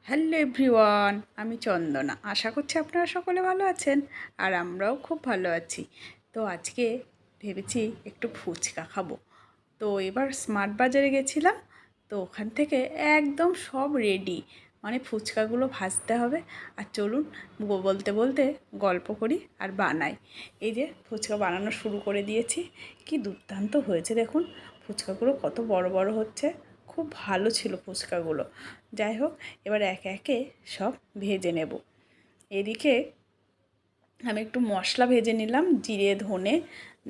Hello everyone, আমি চন্দনা। আশা করছি আপনারা সকলে ভালো আছেন আর আমরাও খুব ভালো আছি। তো আজকে ভেবেছি একটু ফুচকা খাবো। তো এবার স্মার্ট বাজারে গেছিলাম, তো ওখান থেকে একদম সব রেডি, মানে ফুচকাগুলো ভাজতে হবে। আর চলুন বলতে বলতে গল্প করি আর বানাই। এই যে ফুচকা বানানো শুরু করে দিয়েছি। কি দুর্দান্ত হয়েছে দেখুন, ফুচকাগুলো কত বড় বড় হচ্ছে। খুব ভালো ছিল ফুচকাগুলো। যাই হোক, এবার একে একে সব ভেজে নেব। এদিকে আমি একটু মশলা ভেজে নিলাম, জিরে ধনে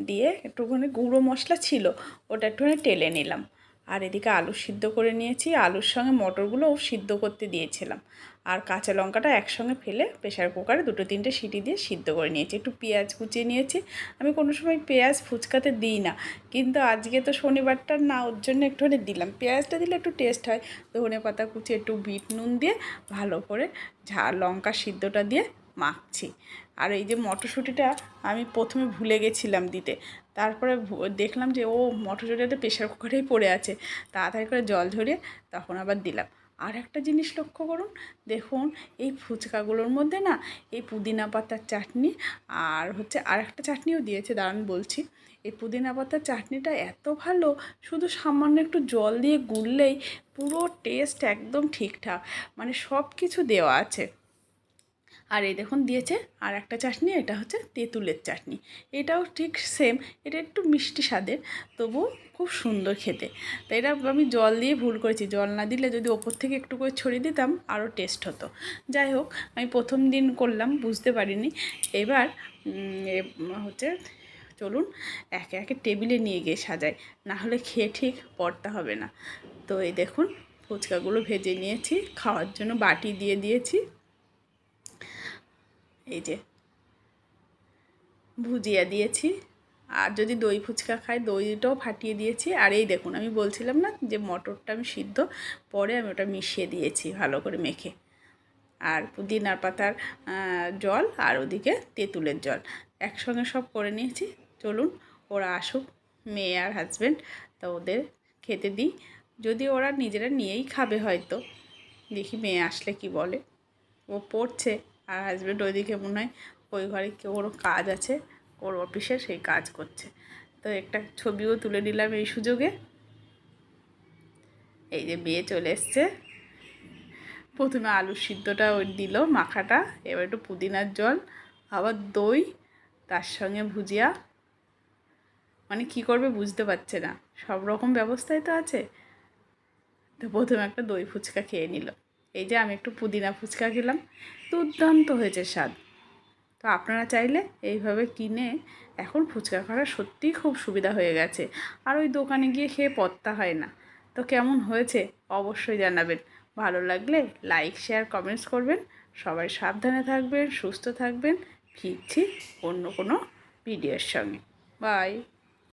দিয়ে একটুখানি গুঁড়ো মশলা ছিল, ওটা একটুখানি টেলে নিলাম। আর এদিকে আলু সিদ্ধ করে নিয়েছি, আলুর সঙ্গে মটরগুলোও সিদ্ধ করতে দিয়েছিলাম। আর কাঁচা লঙ্কাটা একসঙ্গে ফেলে প্রেশার কুকারে 2-3টে সিটি দিয়ে সিদ্ধ করে নিয়েছি। একটু পেঁয়াজ কুচিয়ে নিয়েছি। আমি কোনো সময় পেঁয়াজ ফুচকাতে দিই না, কিন্তু আজকে তো শনিবারটা না, ওর জন্য একটুখানি দিলাম। পেঁয়াজটা দিলে একটু টেস্ট হয়। ধনে পাতা কুচিয়ে একটু বিট নুন দিয়ে ভালো করে লঙ্কা সিদ্ধটা দিয়ে মাখছি। আর এই যে মটরশুঁটিটা আমি প্রথমে ভুলে গেছিলাম দিতে, তারপরে দেখলাম যে মটরশুঁটিটা প্রেশার কুকারেই পড়ে আছে, তাড়াতাড়ি করে জল ঝরিয়ে তখন আবার দিলাম। আর একটা জিনিস লক্ষ্য করুন, দেখুন এই ফুচকাগুলোর মধ্যে না এই পুদিনা পাতার চাটনি আর আর একটা চাটনিও দিয়েছে, দাঁড়ান বলছি। এই পুদিনা পাতার চাটনিটা এত ভালো, শুধু সামান্য একটু জল দিয়ে গুললেই পুরো টেস্ট একদম ঠিকঠাক, মানে সব কিছু দেওয়া আছে। আর এই দেখুন দিয়েছে আর একটা চাটনি, এটা হচ্ছে তেঁতুলের চাটনি। এটাও ঠিক সেম, এটা একটু মিষ্টি স্বাদের, তবু খুব সুন্দর খেতে। তো এটা আমি জল দিয়ে ভুল করেছি, জল না দিলে যদি ওপর থেকে একটু করে ছড়িয়ে দিতাম আরও টেস্ট হতো। যাই হোক, আমি প্রথম দিন করলাম, বুঝতে পারিনি। এবার হচ্ছে চলুন একে একে টেবিলে নিয়ে গিয়ে সাজাই, না হলে খেয়ে ঠিক পড়তে হবে না। তো এই দেখুন ফুচকাগুলো ভেজে নিয়েছি, খাওয়ার জন্য বাটি দিয়ে দিয়েছি। এই যে ভুজিয়া দিয়েছি, আর যদি দই ফুচকা খাই দইটাও ফাটিয়ে দিয়েছি। আর এই দেখুন আমি বলছিলাম না যে মটরটা আমি সিদ্ধ, পরে আমি ওটা মিশিয়ে দিয়েছি ভালো করে মেখে। আর পুদিনার পাতার জল আর ওদিকে তেঁতুলের জল একসঙ্গে সব করে নিয়েছি। চলুন ওরা আসুক, মেয়ে আর হাজব্যান্ড, তা ওদের খেতে দিই। যদি ওরা নিজেরা নিয়েই খাবে হয়তো, দেখি মেয়ে আসলে কি বলে। ও পড়ছে আর হাজব্যান্ড ওইদিকে মনে হয় ওই ঘরে কেউ ওর কাজ আছে, ওর অফিসে সেই কাজ করছে। তো একটা ছবিও তুলে নিলাম এই সুযোগে। এই যে বিয়ে চলে এসছে। প্রথমে আলু সিদ্ধটা ওই দিল মাখাটা, এবার একটু পুদিনার জল, আবার দই, তার সঙ্গে ভুজিয়া, মানে কি করবে বুঝতে পারছে না, সব রকম ব্যবস্থাই তো আছে। তো প্রথমে একটা দই ফুচকা খেয়ে নিল। এই যে আমি একটু পুদিনা ফুচকা খেলাম, দুর্দান্ত হয়েছে স্বাদ। তো আপনারা চাইলে এইভাবে কিনে এখন ফুচকা খাওয়া সত্যিই খুব সুবিধা হয়ে গেছে, আর ওই দোকানে গিয়ে খেয়ে পড়তে হয় না। তো কেমন হয়েছে অবশ্যই জানাবেন। ভালো লাগলে লাইক শেয়ার কমেন্টস করবেন। সবাই সাবধানে থাকবেন, সুস্থ থাকবেন। ফিরছি অন্য কোনো ভিডিওর সঙ্গে। বাই।